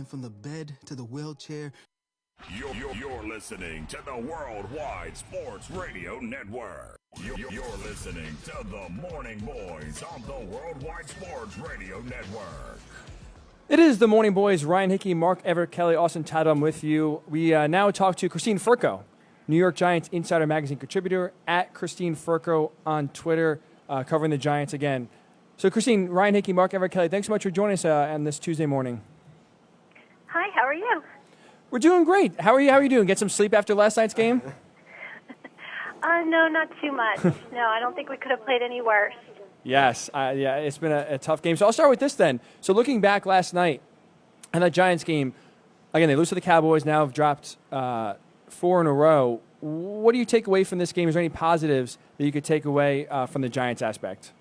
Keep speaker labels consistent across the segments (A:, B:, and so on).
A: And from the bed to the wheelchair.
B: You're listening to the Worldwide Sports Radio Network. You're listening to the Morning Boys on the Worldwide Sports Radio Network.
C: It is the Morning Boys. Ryan Hickey, Mark Everett, Kelly, Austin Tatum, I'm with you. We now talk to Christine Firko, New York Giants Insider Magazine contributor, at Christine Firko on Twitter, covering the Giants again. So, Christine, Ryan Hickey, Mark Everett, Kelly, thanks so much for joining us on this Tuesday morning.
D: Hi, how are you?
C: We're doing great. How are you? How are you doing? Get some sleep after last night's game?
D: No, not too much. No, I don't think we could have played any worse.
C: Yes, it's been a tough game. So I'll start with this then. So looking back last night on that Giants game, again, they lose to the Cowboys, now have dropped 4 in a row. What do you take away from this game? Is there any positives that you could take away from the Giants aspect?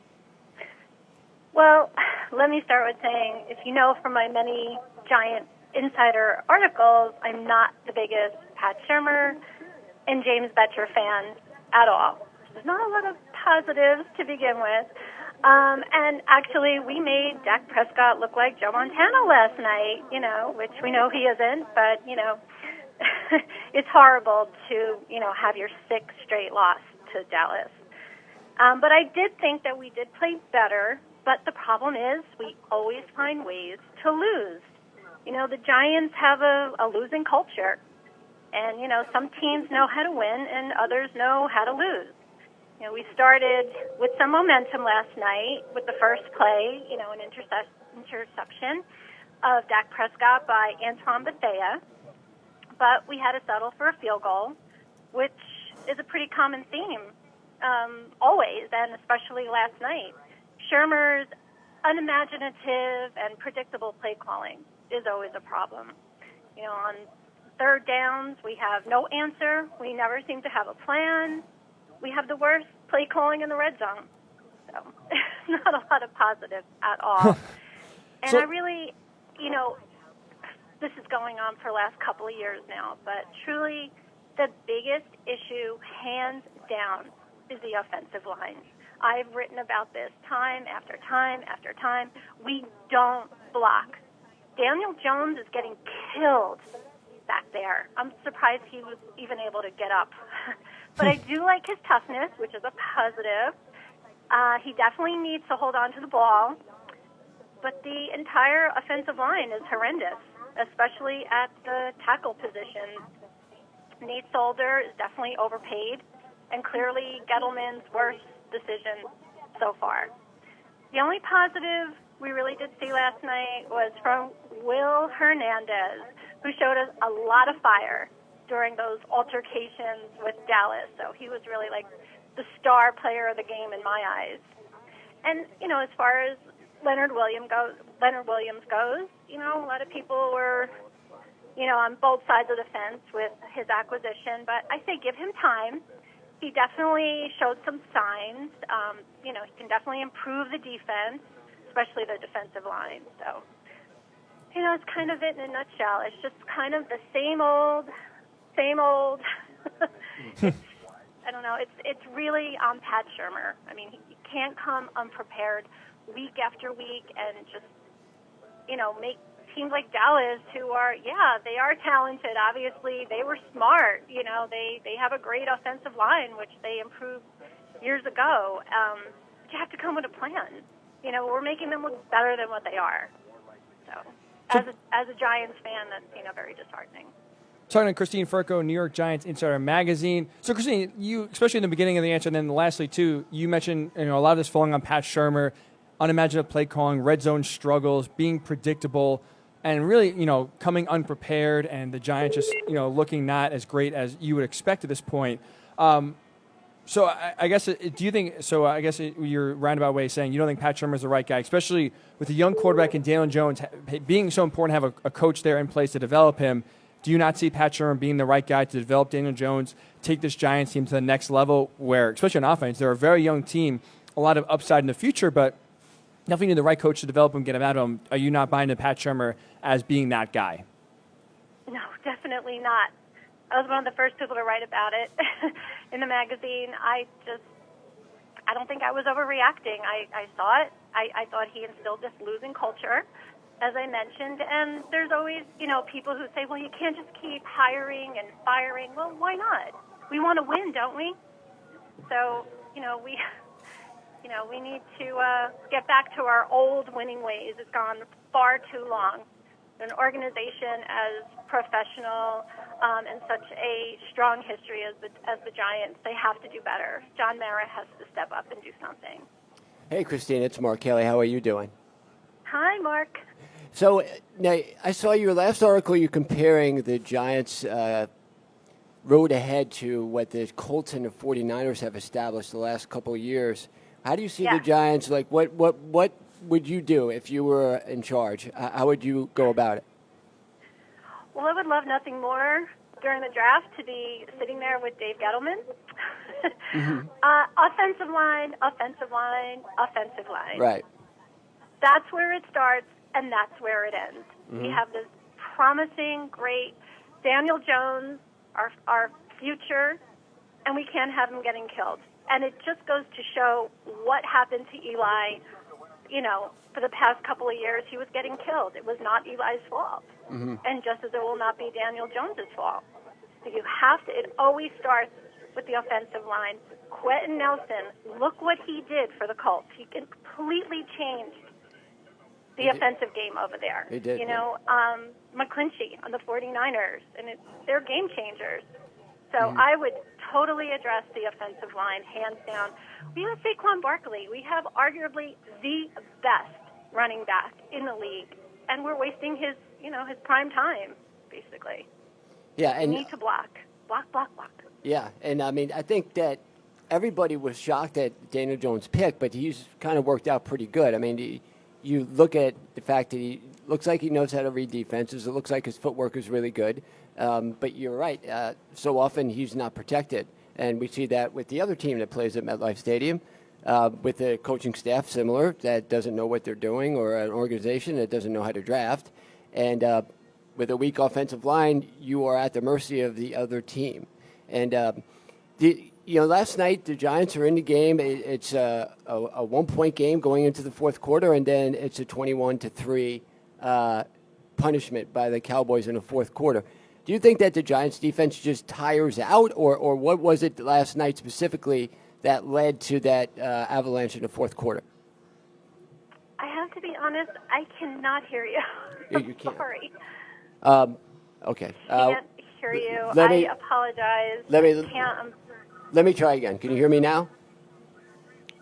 D: Well, let me start with saying, if you know from my many Giant Insider articles, I'm not the biggest Pat Shurmur and James Bettcher fan at all. There's not a lot of positives to begin with. And actually, we made Dak Prescott look like Joe Montana last night, which we know he isn't, but, it's horrible to, have your 6th straight loss to Dallas. But I did think that we did play better, but the problem is we always find ways to lose. The Giants have a losing culture. And, some teams know how to win and others know how to lose. We started with some momentum last night with the first play, an interception of Dak Prescott by Antoine Bethea. But we had to settle for a field goal, which is a pretty common theme always, and especially last night. Shurmur's unimaginative and predictable play calling is always a problem. On third downs, we have no answer. We never seem to have a plan. We have the worst play calling in the red zone. So not a lot of positives at all. And I really, this is going on for the last couple of years now, but truly the biggest issue, hands down, is the offensive line. I've written about this time after time after time. We don't block. Daniel Jones is getting killed back there. I'm surprised he was even able to get up. But I do like his toughness, which is a positive. He definitely needs to hold on to the ball. But the entire offensive line is horrendous, especially at the tackle position. Nate Solder is definitely overpaid, and clearly Gettleman's worst decision so far. The only positive we really did see last night was from Will Hernandez, who showed us a lot of fire during those altercations with Dallas. So he was really like the star player of the game in my eyes. And, as far as Leonard Williams goes, a lot of people were, on both sides of the fence with his acquisition. But I say give him time. He definitely showed some signs. He can definitely improve the defense, especially the defensive line. So, it's kind of it in a nutshell. It's just kind of the same old. I don't know. It's really on Pat Shurmur. I mean, he can't come unprepared week after week and just, make teams like Dallas, who are, they are talented. Obviously, they were smart. They have a great offensive line, which they improved years ago. You have to come with a plan. We're making them look better than what they are. So as a Giants fan, that's, very disheartening.
C: Talking to Christine Firko, New York Giants Insider Magazine. So, Christine, you, especially in the beginning of the answer, and then lastly, too, you mentioned a lot of this falling on Pat Shurmur, unimaginative play calling, red zone struggles, being predictable, and really, coming unprepared, and the Giants just, looking not as great as you would expect at this point. So I guess, do you think, I guess you're roundabout way saying you don't think Pat Shurmur is the right guy, especially with a young quarterback and Daniel Jones being so important to have a coach there in place to develop him. Do you not see Pat Shurmur being the right guy to develop Daniel Jones, take this Giants team to the next level where, especially on offense, they're a very young team, a lot of upside in the future, but definitely need the right coach to develop him, get him out of him. Are you not buying into Pat Shurmur as being that guy?
D: No, definitely not. I was one of the first people to write about it in the magazine. I don't think I was overreacting. I saw it. I thought he instilled this losing culture. as I mentioned, and there's always, people who say, well, you can't just keep hiring and firing. Well, why not? We want to win, don't we? So, we need to get back to our old winning ways. It's gone far too long. An organization as professional and such a strong history as the Giants, they have to do better. John Mara has to step up and do something.
E: Hey, Christine, it's Mark Haley. How are you doing?
D: Hi, Mark.
E: So now I saw your last article. You're comparing the Giants' road ahead to what the Colts and the 49ers have established the last couple of years. How do you see the Giants? Like, what would you do if you were in charge? How would you go about it?
D: Well, I would love nothing more during the draft to be sitting there with Dave Gettleman. Offensive line.
E: Right.
D: That's where it starts, and that's where it ends. We have this promising, great Daniel Jones, our future, and we can't have him getting killed. And it just goes to show what happened to Eli. For the past couple of years, he was getting killed. It was not Eli's fault. And just as it will not be Daniel Jones's fault. So it always starts with the offensive line. Quentin Nelson, look what he did for the Colts. He completely changed the offensive game over there.
E: He did.
D: McClinchy on the 49ers, and they're game changers. So I would totally address the offensive line, hands down. We have Saquon Barkley. We have arguably the best running back in the league, and we're wasting his prime time, basically.
E: Yeah, and
D: we need to block.
E: Yeah, and I think that everybody was shocked at Daniel Jones' pick, but he's kind of worked out pretty good. You look at the fact that he looks like he knows how to read defenses. It looks like his footwork is really good. But you're right. So often he's not protected. And we see that with the other team that plays at MetLife Stadium, with a coaching staff similar that doesn't know what they're doing, or an organization that doesn't know how to draft. And with a weak offensive line, you are at the mercy of the other team. And last night the Giants are in the game. It's a 1-point game going into the fourth quarter, and then it's a 21-3 punishment by the Cowboys in the fourth quarter. Do you think that the Giants' defense just tires out, or what was it last night specifically that led to that avalanche in the fourth quarter?
D: I have to be honest, I cannot hear you.
E: You can't.
D: Sorry.
E: Okay.
D: Can't hear you. I apologize.
E: Let me try again. Can you hear me now?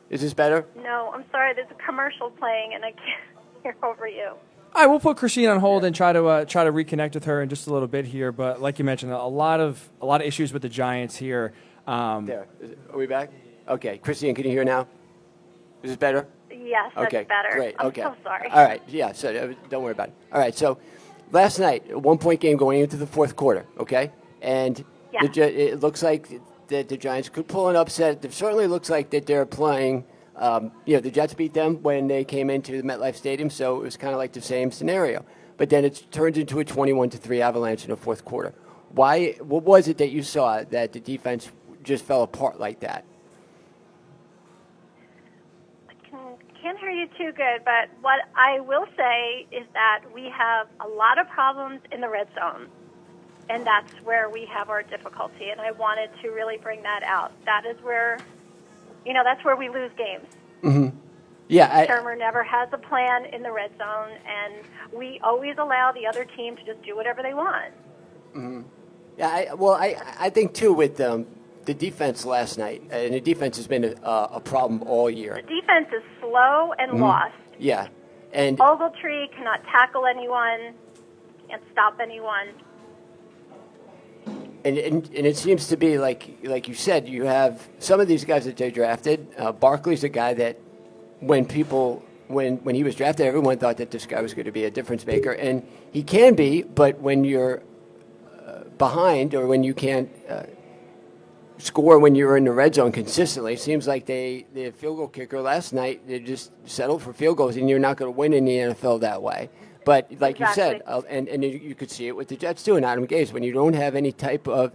E: Is this better?
D: No, I'm sorry. There's a commercial playing, and I can't hear over you.
C: All right, we'll put Christine on hold and try to reconnect with her in just a little bit here. But like you mentioned, a lot of issues with the Giants here.
E: There. Are we back? Okay. Christine, can you hear now? Is this better?
D: Yes, that's
E: okay,
D: better.
E: Great. Okay.
D: I'm so sorry.
E: All right. Yeah. So don't worry about it. All right. So last night, a 1-point game going into the fourth quarter. Okay, and it looks like that the Giants could pull an upset. It certainly looks like that they're playing. The Jets beat them when they came into the MetLife Stadium, so it was kind of like the same scenario. But then it turns into a 21-3 avalanche in the fourth quarter. What was it that you saw that the defense just fell apart like that?
D: I can't hear you too good, but what I will say is that we have a lot of problems in the red zone, and that's where we have our difficulty, and I wanted to really bring that out. That is where... that's where we lose games.
E: Mm-hmm. Yeah,
D: Shermer never has a plan in the red zone, and we always allow the other team to just do whatever they want.
E: Mm-hmm. Yeah, I think, too, with the defense last night, and the defense has been a problem all year.
D: The defense is slow and lost.
E: Yeah. And
D: Ogletree cannot tackle anyone, can't stop anyone.
E: And it seems to be like you said, you have some of these guys that they drafted. Barkley's a guy that when he was drafted, everyone thought that this guy was going to be a difference maker, and he can be. But when you're behind, or when you can't score when you're in the red zone consistently, it seems like the field goal kicker last night, they just settled for field goals, and you're not going to win in the NFL that way. But like you said, and you could see it with the Jets too, and Adam Gase, when you don't have any type of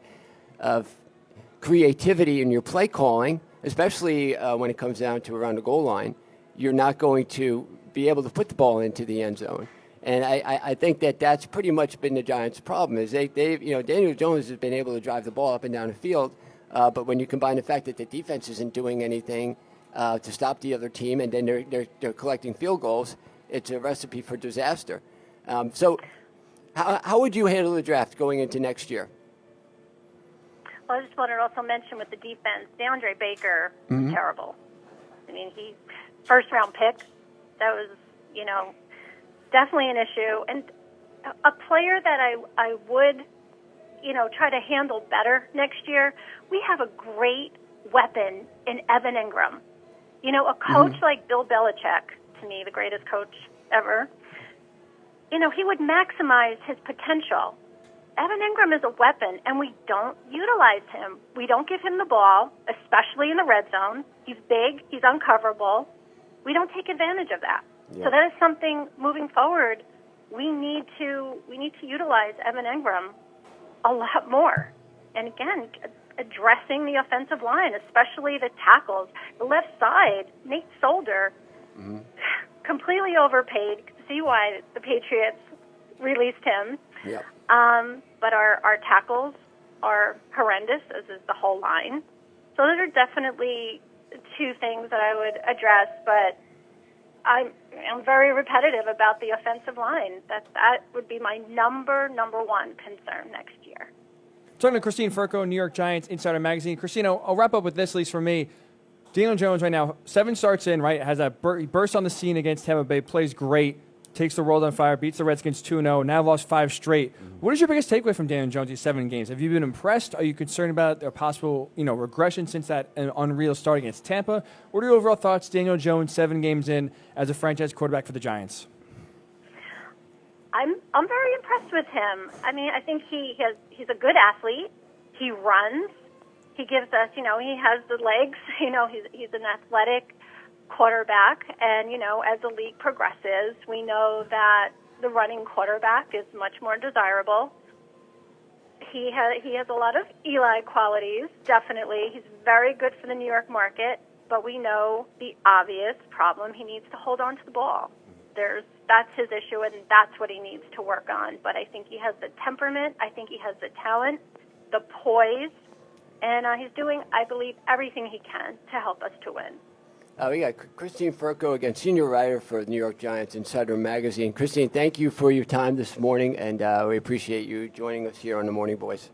E: creativity in your play calling, especially when it comes down to around the goal line, you're not going to be able to put the ball into the end zone. And I think that's pretty much been the Giants' problem is Daniel Jones has been able to drive the ball up and down the field, but when you combine the fact that the defense isn't doing anything to stop the other team, and then they're collecting field goals, it's a recipe for disaster. So how would you handle the draft going into next year?
D: Well, I just wanted to also mention with the defense, DeAndre Baker was terrible. I mean, he first-round pick. That was, definitely an issue. And a player that I would, try to handle better next year, we have a great weapon in Evan Ingram. A coach like Bill Belichick, to me, the greatest coach ever, he would maximize his potential. Evan Ingram is a weapon, and we don't utilize him. We don't give him the ball, especially in the red zone. He's big. He's uncoverable. We don't take advantage of that. Yeah. So that is something moving forward. We need to utilize Evan Ingram a lot more. And again, addressing the offensive line, especially the tackles. The left side, Nate Solder, completely overpaid. You can see why the Patriots released him.
E: Yep.
D: But our tackles are horrendous, as is the whole line. So those are definitely two things that I would address, but I'm very repetitive about the offensive line. That would be my number one concern next year.
C: Talking to Christine Firko, New York Giants Insider Magazine. Christine, I'll wrap up with this, at least for me. Daniel Jones right now, 7 starts in, right, has that burst on the scene against Tampa Bay, plays great, takes the world on fire, beats the Redskins 2-0, now lost 5 straight. What is your biggest takeaway from Daniel Jones these 7 games? Have you been impressed? Are you concerned about a possible, regression since that unreal start against Tampa? What are your overall thoughts, Daniel Jones, 7 games in as a franchise quarterback for the Giants?
D: I'm very impressed with him. I mean, I think he's a good athlete. He runs. He gives us, he has the legs. He's an athletic quarterback, and as the league progresses, we know that the running quarterback is much more desirable. He has a lot of Eli qualities, definitely. He's very good for the New York market, but we know the obvious problem. He needs to hold on to the ball. That's his issue, and that's what he needs to work on. But I think he has the temperament. I think he has the talent, the poise, and he's doing, I believe, everything he can to help us to win.
E: We got Christine Firko, again, senior writer for the New York Giants Insider Magazine. Christine, thank you for your time this morning, and we appreciate you joining us here on the Morning Boys.